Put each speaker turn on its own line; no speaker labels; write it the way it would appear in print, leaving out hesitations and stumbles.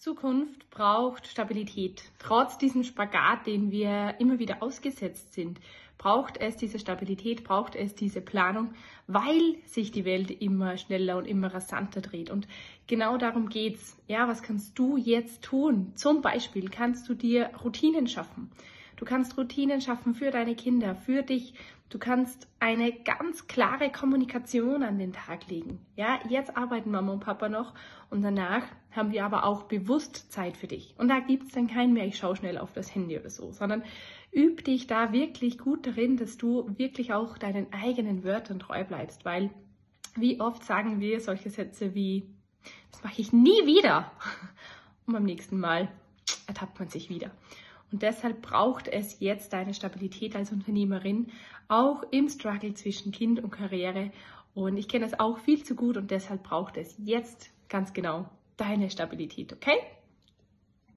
Zukunft braucht Stabilität. Trotz diesem Spagat, den wir immer wieder ausgesetzt sind, braucht es diese Stabilität, braucht es diese Planung, weil sich die Welt immer schneller und immer rasanter dreht. Und genau darum geht's. Ja, was kannst du jetzt tun? Zum Beispiel kannst du dir Routinen schaffen. Du kannst Routinen schaffen für deine Kinder, für dich. Du kannst eine ganz klare Kommunikation an den Tag legen. Ja, jetzt arbeiten Mama und Papa noch und danach haben wir aber auch bewusst Zeit für dich. Und da gibt es dann keinen mehr, ich schaue schnell auf das Handy oder so, sondern üb dich da wirklich gut darin, dass du wirklich auch deinen eigenen Wörtern treu bleibst, weil wie oft sagen wir solche Sätze wie, das mache ich nie wieder und beim nächsten Mal ertappt man sich wieder. Und deshalb braucht es jetzt deine Stabilität als Unternehmerin, auch im Struggle zwischen Kind und Karriere. Und ich kenne es auch viel zu gut und deshalb braucht es jetzt ganz genau deine Stabilität, okay?